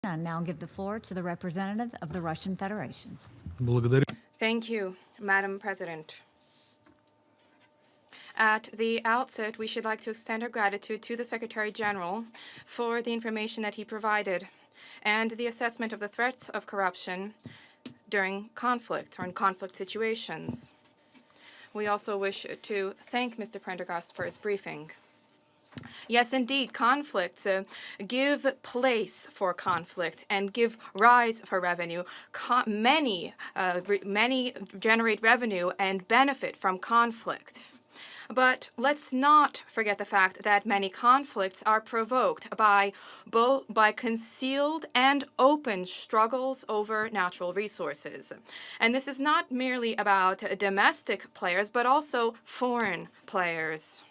I now give the floor to the representative of the Russian Federation. Thank you, Madam President. At the outset, we should like to extend our gratitude to the Secretary General for the information that he provided and the assessment of the threats of corruption during conflict or in conflict situations. We also wish to thank Mr. Prendergast for his briefing. Yes, indeed, conflicts give place for conflict and give rise for revenue. Many generate revenue and benefit from conflict. But let's not forget the fact that many conflicts are provoked by concealed and open struggles over natural resources. And this is not merely about domestic players, but also foreign players.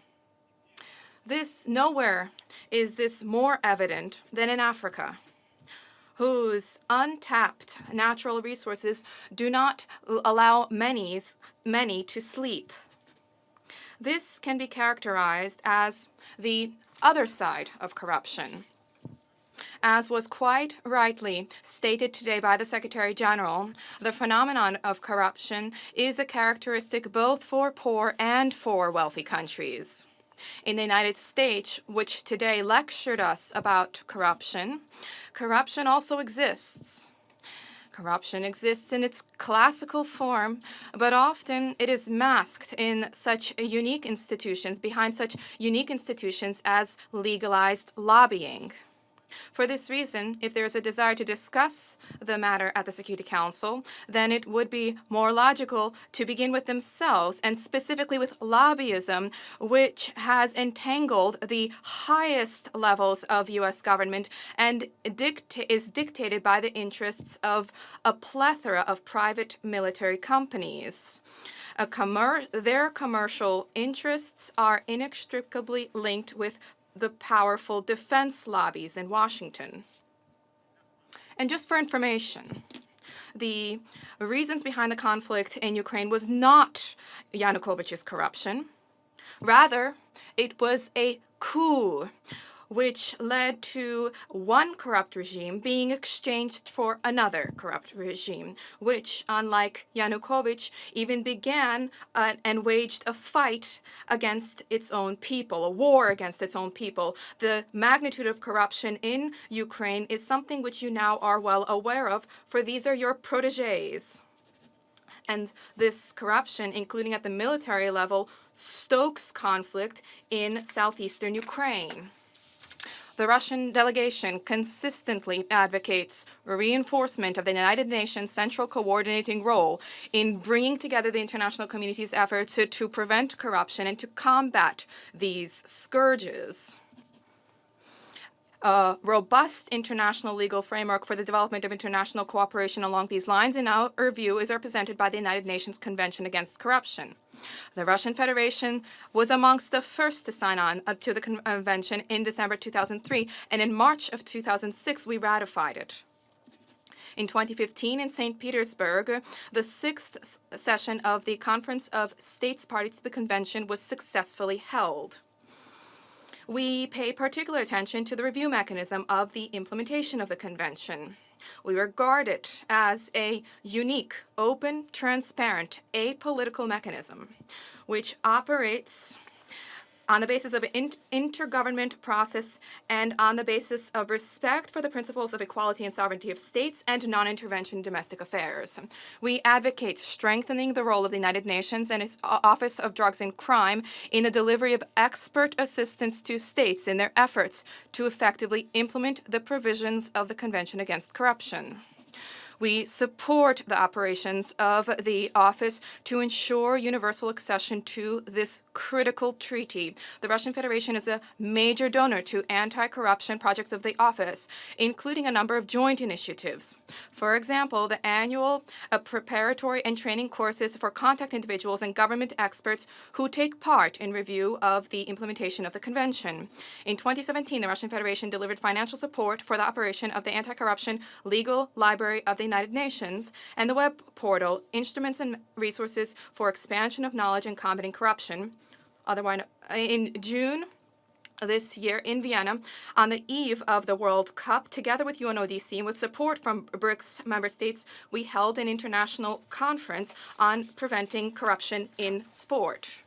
Nowhere is this more evident than in Africa, whose untapped natural resources do not allow many to sleep. This can be characterized as the other side of corruption. As was quite rightly stated today by the Secretary General, the phenomenon of corruption is a characteristic both for poor and for wealthy countries. In the United States, which today lectured us about corruption, corruption also exists. Corruption exists in its classical form, but often it is masked in such unique institutions, behind such unique institutions as legalized lobbying. For this reason, if there is a desire to discuss the matter at the Security Council, then it would be more logical to begin with themselves, and specifically with lobbyism, which has entangled the highest levels of U.S. government and is dictated by the interests of a plethora of private military companies. Their commercial interests are inextricably linked with the powerful defense lobbies in Washington. And just for information, the reasons behind the conflict in Ukraine was not Yanukovych's corruption. Rather, it was a coup which led to one corrupt regime being exchanged for another corrupt regime, which, unlike Yanukovych, even began and waged a fight against its own people, a war against its own people. The magnitude of corruption in Ukraine is something which you now are well aware of, for these are your protégés. And this corruption, including at the military level, stokes conflict in southeastern Ukraine. The Russian delegation consistently advocates reinforcement of the United Nations central coordinating role in bringing together the international community's efforts to prevent corruption and to combat these scourges. A robust international legal framework for the development of international cooperation along these lines, in our view, is represented by the United Nations Convention Against Corruption. The Russian Federation was amongst the first to sign on to the convention in December 2003, and in March of 2006 we ratified it. In 2015, in St. Petersburg, the sixth session of the Conference of States Parties to the Convention was successfully held. We pay particular attention to the review mechanism of the implementation of the Convention. We regard it as a unique, open, transparent, apolitical mechanism which operates on the basis of an intergovernment process and on the basis of respect for the principles of equality and sovereignty of states and non-intervention in domestic affairs. We advocate strengthening the role of the United Nations and its Office of Drugs and Crime in the delivery of expert assistance to states in their efforts to effectively implement the provisions of the Convention Against Corruption. We support the operations of the office to ensure universal accession to this critical treaty. The Russian Federation is a major donor to anti-corruption projects of the office, including a number of joint initiatives. For example, the annual preparatory and training courses for contact individuals and government experts who take part in review of the implementation of the convention. In 2017, the Russian Federation delivered financial support for the operation of the Anti-Corruption Legal Library of the United Nations and the web portal Instruments and Resources for Expansion of Knowledge and Combating Corruption. Otherwise, in June this year in Vienna on the eve of the World Cup, together with UNODC and with support from BRICS member states, we held an international conference on preventing corruption in sport.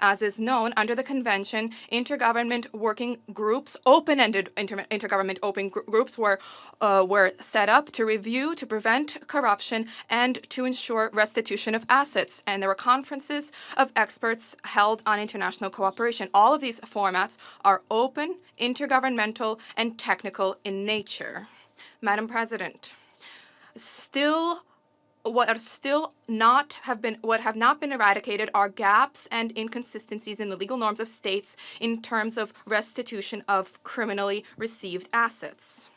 As is known, under the convention, intergovernment working groups, open-ended intergovernment open groups were set up to review, to prevent corruption, and to ensure restitution of assets. And there were conferences of experts held on international cooperation. All of these formats are open, intergovernmental, and technical in nature. Madam President, what have not been eradicated are gaps and inconsistencies in the legal norms of states in terms of restitution of criminally received assets.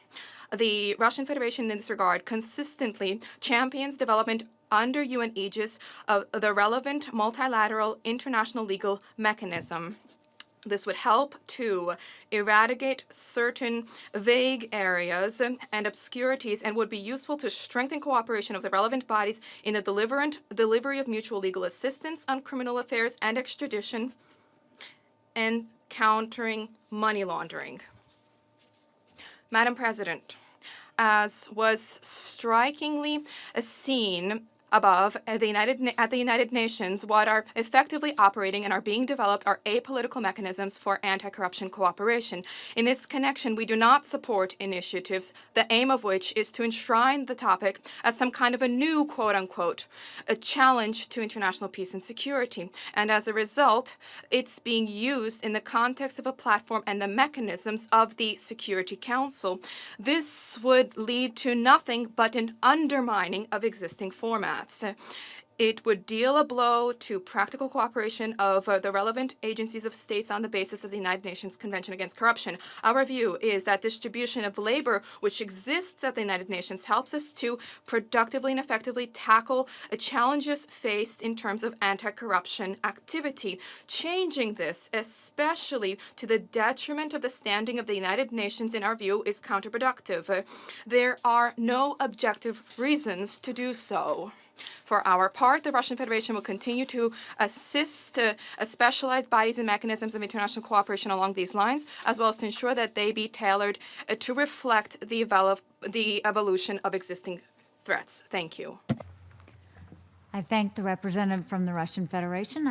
The Russian Federation in this regard consistently champions development under UN aegis of the relevant multilateral international legal mechanism. This would help to eradicate certain vague areas and obscurities and would be useful to strengthen cooperation of the relevant bodies in the delivery of mutual legal assistance on criminal affairs and extradition and countering money laundering. Madam President, as was strikingly seen above, at the United Nations, what are effectively operating and are being developed are apolitical mechanisms for anti-corruption cooperation. In this connection, we do not support initiatives, the aim of which is to enshrine the topic as some kind of a new, quote-unquote, a challenge to international peace and security. And as a result, it's being used in the context of a platform and the mechanisms of the Security Council. This would lead to nothing but an undermining of existing formats. It would deal a blow to practical cooperation of the relevant agencies of states on the basis of the United Nations Convention Against Corruption. Our view is that distribution of labor, which exists at the United Nations, helps us to productively and effectively tackle challenges faced in terms of anti-corruption activity. Changing this, especially to the detriment of the standing of the United Nations, in our view, is counterproductive. There are no objective reasons to do so. For our part, the Russian Federation will continue to assist specialized bodies and mechanisms of international cooperation along these lines, as well as to ensure that they be tailored to reflect the evolution of existing threats. Thank you. I thank the representative from the Russian Federation.